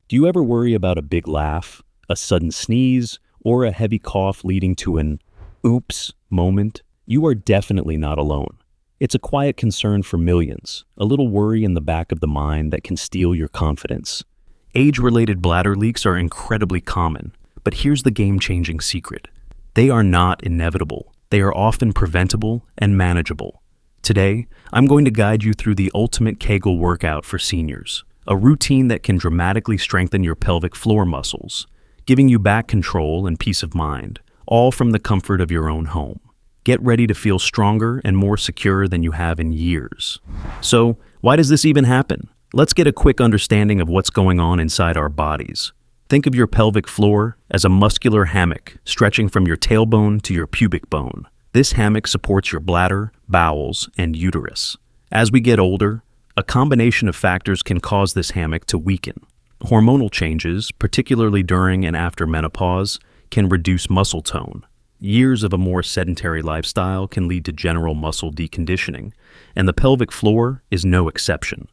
Do you ever worry about a big laugh, a sudden sneeze, or a heavy cough leading to an oops moment? You are definitely not alone. It's a quiet concern for millions, a little worry in the back of the mind that can steal your confidence. Age-related bladder leaks are incredibly common, but here's the game-changing secret. They are not inevitable. They are often preventable and manageable. Today, I'm going to guide you through the ultimate Kegel workout for seniors, a routine that can dramatically strengthen your pelvic floor muscles, giving you back control and peace of mind, all from the comfort of your own home. Get ready to feel stronger and more secure than you have in years. So, why does this even happen? Let's get a quick understanding of what's going on inside our bodies. Think of your pelvic floor as a muscular hammock stretching from your tailbone to your pubic bone. This hammock supports your bladder, bowels, and uterus. As we get older, a combination of factors can cause this hammock to weaken. Hormonal changes, particularly during and after menopause, can reduce muscle tone. Years of a more sedentary lifestyle can lead to general muscle deconditioning, and the pelvic floor is no exception.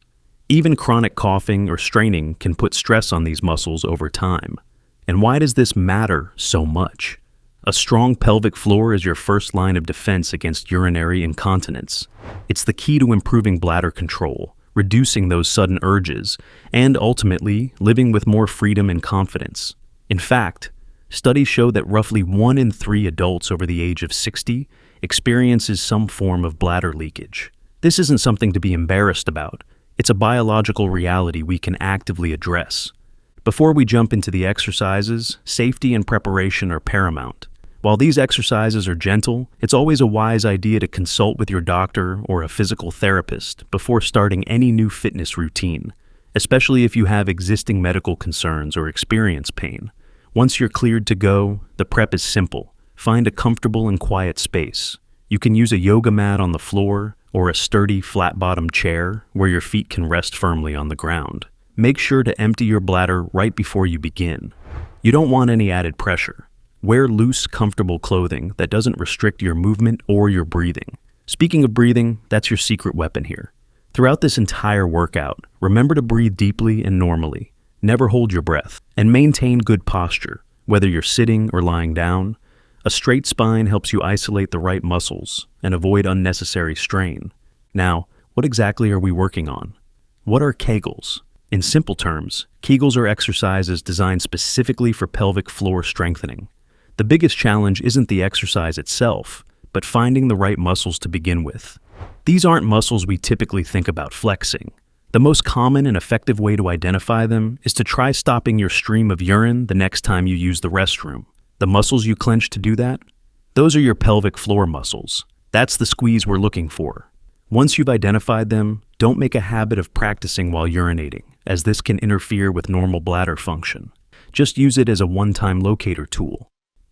Even chronic coughing or straining can put stress on these muscles over time. And why does this matter so much? A strong pelvic floor is your first line of defense against urinary incontinence. It's the key to improving bladder control, reducing those sudden urges, and ultimately living with more freedom and confidence. In fact, studies show that roughly 1 in 3 adults over the age of 60 experiences some form of bladder leakage. This isn't something to be embarrassed about. It's a biological reality we can actively address. Before we jump into the exercises, safety and preparation are paramount. While these exercises are gentle, it's always a wise idea to consult with your doctor or a physical therapist before starting any new fitness routine, especially if you have existing medical concerns or experience pain. Once you're cleared to go, the prep is simple. Find a comfortable and quiet space. You can use a yoga mat on the floor or a sturdy, flat-bottomed chair where your feet can rest firmly on the ground. Make sure to empty your bladder right before you begin. You don't want any added pressure. Wear loose, comfortable clothing that doesn't restrict your movement or your breathing. Speaking of breathing, that's your secret weapon here. Throughout this entire workout, remember to breathe deeply and normally. Never hold your breath, and maintain good posture, whether you're sitting or lying down. A straight spine helps you isolate the right muscles and avoid unnecessary strain. Now, what exactly are we working on? What are Kegels? In simple terms, Kegels are exercises designed specifically for pelvic floor strengthening. The biggest challenge isn't the exercise itself, but finding the right muscles to begin with. These aren't muscles we typically think about flexing. The most common and effective way to identify them is to try stopping your stream of urine the next time you use the restroom. The muscles you clench to do that? Those are your pelvic floor muscles. That's the squeeze we're looking for. Once you've identified them, don't make a habit of practicing while urinating, as this can interfere with normal bladder function. Just use it as a one-time locator tool.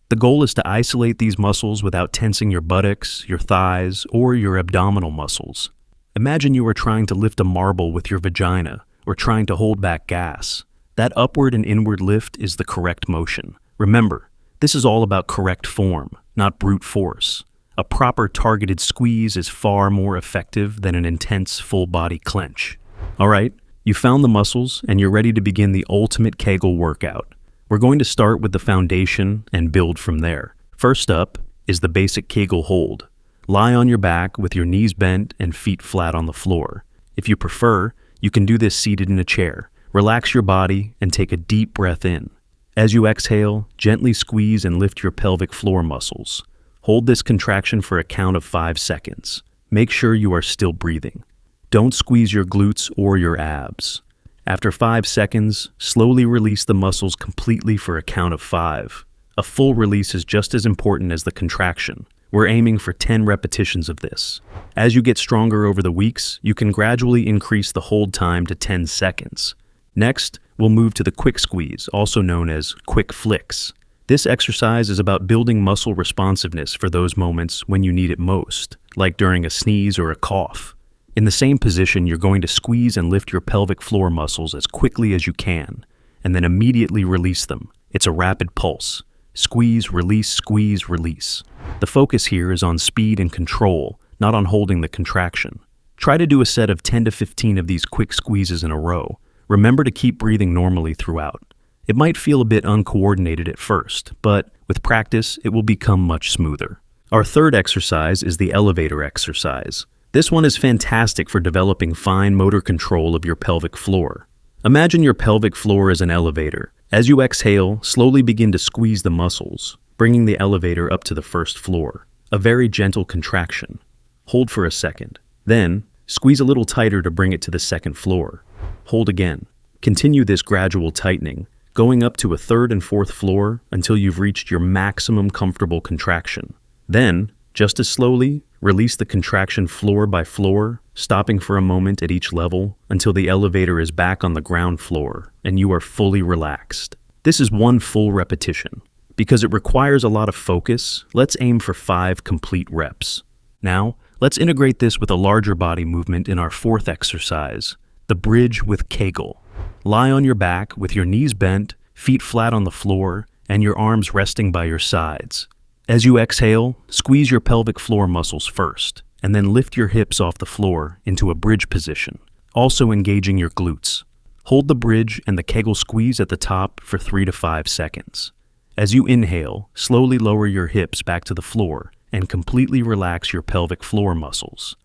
The goal is to isolate these muscles without tensing your buttocks, your thighs, or your abdominal muscles. Imagine you are trying to lift a marble with your vagina or trying to hold back gas. That upward and inward lift is the correct motion. Remember, this is all about correct form, not brute force. A proper targeted squeeze is far more effective than an intense full-body clench. All right, you found the muscles and you're ready to begin the ultimate Kegel workout. We're going to start with the foundation and build from there. First up is the basic Kegel hold. Lie on your back with your knees bent and feet flat on the floor. If you prefer, you can do this seated in a chair. Relax your body and take a deep breath in. As you exhale, gently squeeze and lift your pelvic floor muscles. Hold this contraction for a count of 5 seconds. Make sure you are still breathing. Don't squeeze your glutes or your abs. After 5 seconds, slowly release the muscles completely for a count of 5. A full release is just as important as the contraction. We're aiming for 10 repetitions of this. As you get stronger over the weeks, you can gradually increase the hold time to 10 seconds. Next, we'll move to the quick squeeze, also known as quick flicks. This exercise is about building muscle responsiveness for those moments when you need it most, like during a sneeze or a cough. In the same position, you're going to squeeze and lift your pelvic floor muscles as quickly as you can, and then immediately release them. It's a rapid pulse. Squeeze, release. The focus here is on speed and control, not on holding the contraction. Try to do a set of 10 to 15 of these quick squeezes in a row. Remember to keep breathing normally throughout. It might feel a bit uncoordinated at first, but with practice, it will become much smoother. Our third exercise is the elevator exercise. This one is fantastic for developing fine motor control of your pelvic floor. Imagine your pelvic floor as an elevator. As you exhale, slowly begin to squeeze the muscles, bringing the elevator up to the first floor. A very gentle contraction. Hold for a second. Then, squeeze a little tighter to bring it to the second floor. Hold again. Continue this gradual tightening, going up to a third and fourth floor until you've reached your maximum comfortable contraction. Then, just as slowly, release the contraction floor by floor, stopping for a moment at each level until the elevator is back on the ground floor and you are fully relaxed. This is one full repetition. Because it requires a lot of focus, let's aim for 5 complete reps. Now, let's integrate this with a larger body movement in our fourth exercise, the bridge with Kegel. Lie on your back with your knees bent, feet flat on the floor, and your arms resting by your sides. As you exhale, squeeze your pelvic floor muscles first, and then lift your hips off the floor into a bridge position, also engaging your glutes. Hold the bridge and the Kegel squeeze at the top for 3 to 5 seconds. As you inhale, slowly lower your hips back to the floor and completely relax your pelvic floor muscles.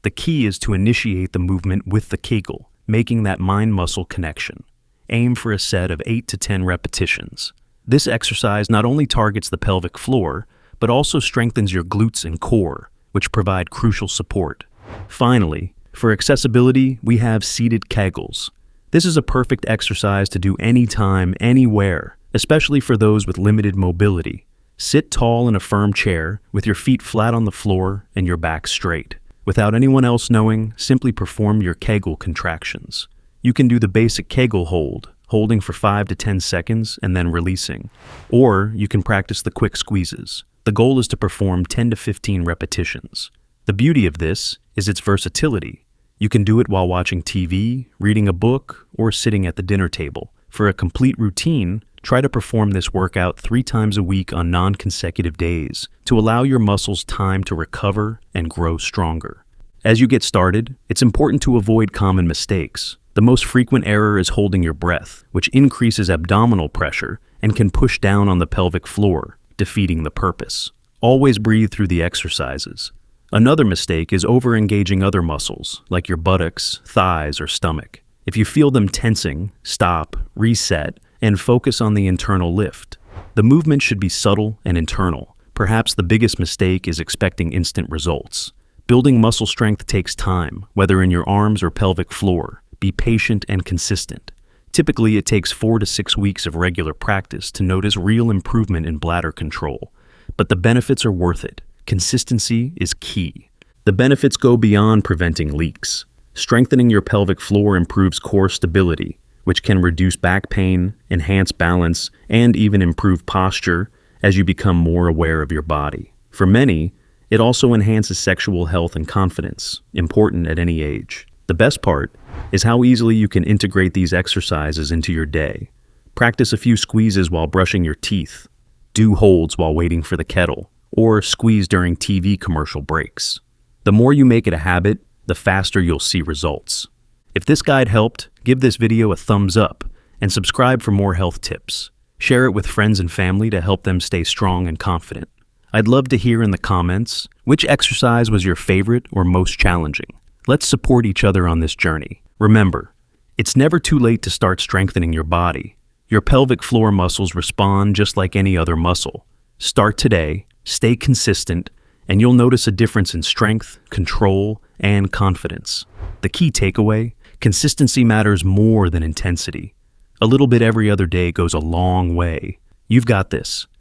The key is to initiate the movement with the Kegel, making that mind-muscle connection. Aim for a set of 8 to 10 repetitions. This exercise not only targets the pelvic floor, but also strengthens your glutes and core, which provide crucial support. Finally, for accessibility, we have seated Kegels. This is a perfect exercise to do anytime, anywhere, especially for those with limited mobility. Sit tall in a firm chair with your feet flat on the floor and your back straight. Without anyone else knowing, simply perform your Kegel contractions. You can do the basic Kegel hold, holding for 5 to 10 seconds and then releasing. Or you can practice the quick squeezes. The goal is to perform 10 to 15 repetitions. The beauty of this is its versatility. You can do it while watching TV, reading a book, or sitting at the dinner table. For a complete routine, try to perform this workout 3 times a week on non-consecutive days to allow your muscles time to recover and grow stronger. As you get started, it's important to avoid common mistakes. The most frequent error is holding your breath, which increases abdominal pressure and can push down on the pelvic floor, defeating the purpose. Always breathe through the exercises. Another mistake is over-engaging other muscles, like your buttocks, thighs, or stomach. If you feel them tensing, stop, reset, and focus on the internal lift. The movement should be subtle and internal. Perhaps the biggest mistake is expecting instant results. Building muscle strength takes time, whether in your arms or pelvic floor. Be patient and consistent. Typically, it takes 4 to 6 weeks of regular practice to notice real improvement in bladder control. But the benefits are worth it. Consistency is key. The benefits go beyond preventing leaks. Strengthening your pelvic floor improves core stability, which can reduce back pain, enhance balance, and even improve posture as you become more aware of your body. For many, it also enhances sexual health and confidence, important at any age. The best part is how easily you can integrate these exercises into your day. Practice a few squeezes while brushing your teeth, do holds while waiting for the kettle, or squeeze during TV commercial breaks. The more you make it a habit, the faster you'll see results. If this guide helped, give this video a thumbs up and subscribe for more health tips. Share it with friends and family to help them stay strong and confident. I'd love to hear in the comments which exercise was your favorite or most challenging. Let's support each other on this journey. Remember, it's never too late to start strengthening your body. Your pelvic floor muscles respond just like any other muscle. Start today, stay consistent, and you'll notice a difference in strength, control, and confidence. The key takeaway: consistency matters more than intensity. A little bit every other day goes a long way. You've got this.